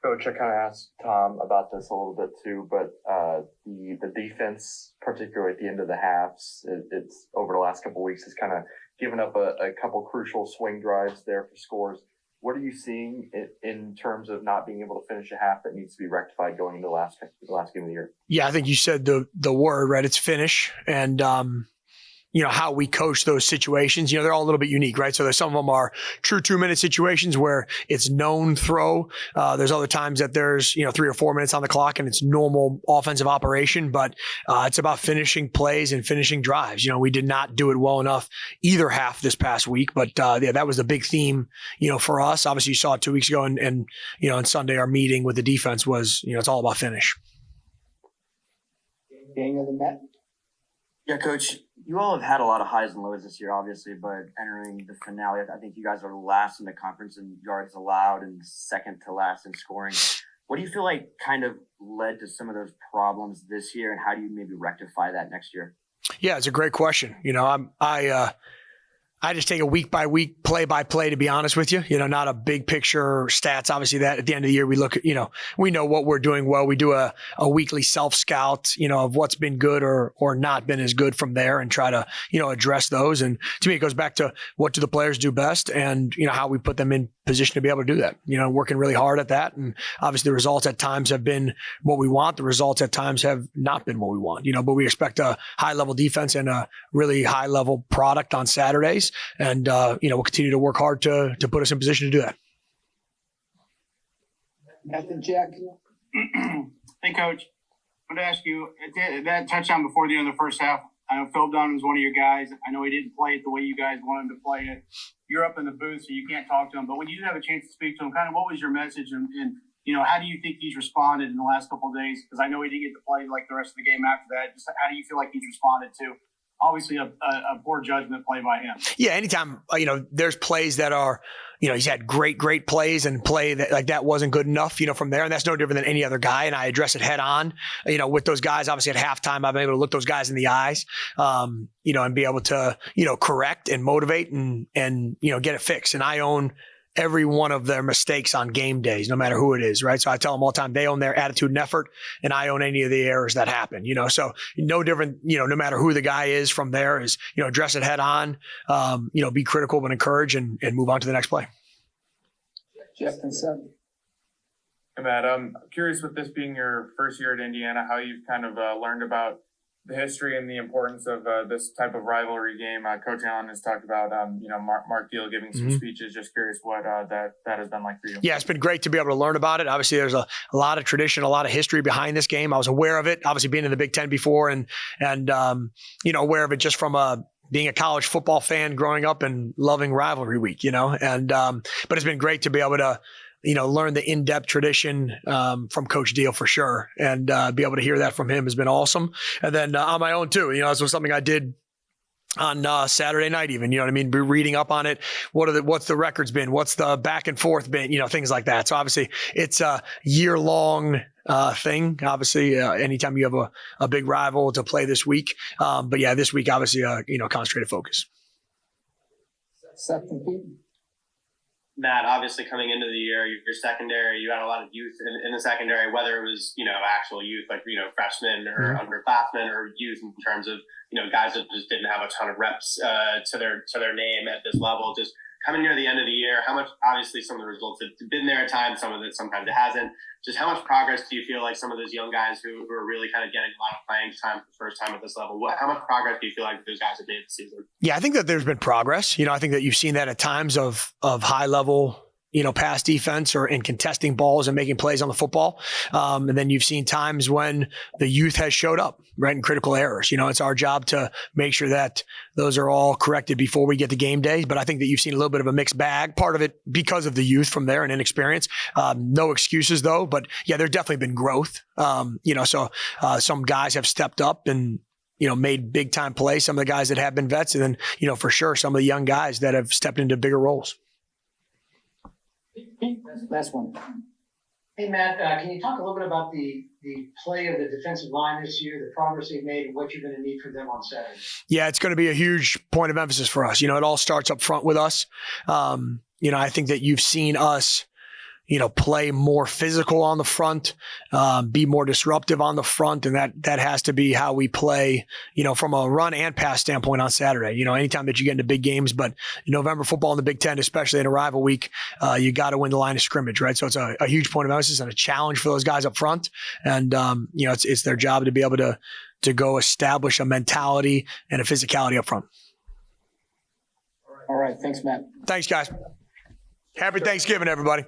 Coach, I kind of asked Tom about this a little bit too, but the defense, particularly at the end of the halves, it's over the last couple of weeks has kind of given up a couple crucial swing drives there for scores. What are you seeing in terms of not being able to finish a half that needs to be rectified going into the last game of the year? Yeah, I think you said the word, right? It's finish. And, how we coach those situations, they're all a little bit unique, right? So there's some of them are true 2-minute situations where it's known throw. There's other times that there's, 3 or 4 minutes on the clock and it's normal offensive operation, but it's about finishing plays and finishing drives. We did not do it well enough either half this past week, but that was the big theme, for us. Obviously you saw it 2 weeks ago and on Sunday, our meeting with the defense was, it's all about finish. Daniel and Matt. Yeah, Coach, you all have had a lot of highs and lows this year, obviously, but entering the finale, I think you guys are last in the conference in yards allowed and second to last in scoring. What do you feel like kind of led to some of those problems this year, and how do you maybe rectify that next year? Yeah, it's a great question. I just take a week by week, play by play, to be honest with you, not a big picture stats. Obviously that at the end of the year, we look at, we know what we're doing well. We do a weekly self scout, of what's been good or not been as good from there and try to, address those. And to me, it goes back to what do the players do best and, how we put them in position to be able to do that, working really hard at that. And obviously the results at times have been what we want. The results at times have not been what we want, but we expect a high level defense and a really high level product on Saturdays. And, we'll continue to work hard to put us in position to do that. Nathan, Jack. Hey, Coach. I want to ask you, that touchdown before the end of the first half, I know Phil Dunn was one of your guys. I know he didn't play it the way you guys wanted him to play it. You're up in the booth, so you can't talk to him. But when you did have a chance to speak to him, kind of what was your message? And how do you think he's responded in the last couple of days? Because I know he didn't get to play like the rest of the game after that. Just how do you feel like he's responded to, obviously, a poor judgment play by him? Yeah, anytime, there's plays that are, he's had great plays and play that like that wasn't good enough, from there. And that's no different than any other guy. And I address it head on, with those guys. Obviously at halftime, I've been able to look those guys in the eyes, and be able to, correct and motivate and get it fixed. And I own every one of their mistakes on game days, no matter who it is, right? So I tell them all the time, they own their attitude and effort, and I own any of the errors that happen, so no different, no matter who the guy is from there is, address it head on, be critical but encourage and move on to the next play. Jeff and Seth. Hey, Matt, I'm curious, with this being your first year at Indiana, how you've kind of learned about the history and the importance of this type of rivalry game. Coach Allen has talked about, Mark Deal giving some speeches. Just curious what that has been like for you. Yeah, it's been great to be able to learn about it. Obviously, there's a lot of tradition, a lot of history behind this game. I was aware of it, obviously being in the Big Ten before and aware of it just from being a college football fan growing up and loving rivalry week, but it's been great to be able to learn the in-depth tradition from Coach Deal for sure. And be able to hear that from him has been awesome. And then on my own too, this was something I did on Saturday night even, be reading up on it. What's the records been? What's the back and forth been? Things like that. So obviously it's a year-long thing. Obviously, anytime you have a big rival to play this week. But yeah, this week, obviously, concentrated focus. Seth and Pete. Matt, obviously coming into the year, your secondary, you had a lot of youth in the secondary, whether it was, actual youth, like, freshmen or underclassmen, or youth in terms of, guys that just didn't have a ton of reps to their name at this level. Just coming near the end of the year, how much, obviously some of the results have been there at times, some of it sometimes it hasn't. Just how much progress do you feel like some of those young guys who are really kind of getting a lot of playing time for the first time at this level, how much progress do you feel like those guys have made this season? Yeah, I think that there's been progress. I think that you've seen that at times of high level, pass defense or in contesting balls and making plays on the football. And then you've seen times when the youth has showed up, right, in critical errors. It's our job to make sure that those are all corrected before we get to game day. But I think that you've seen a little bit of a mixed bag, part of it because of the youth from there and inexperience. No excuses though, but yeah, there's definitely been growth. So some guys have stepped up and, made big time plays. Some of the guys that have been vets, and then, for sure, some of the young guys that have stepped into bigger roles. Last one. Hey, Matt, can you talk a little bit about the play of the defensive line this year, the progress they've made, and what you're going to need from them on Saturday? Yeah, it's going to be a huge point of emphasis for us. It all starts up front with us. I think that you've seen us, play more physical on the front, be more disruptive on the front. And that has to be how we play, from a run and pass standpoint on Saturday. Anytime that you get into big games, but November football in the Big Ten, especially in a rival week, you got to win the line of scrimmage, right? So it's a huge point of emphasis and a challenge for those guys up front. And, it's their job to be able to go establish a mentality and a physicality up front. All right, thanks, Matt. Thanks, guys. Happy Thanksgiving, everybody.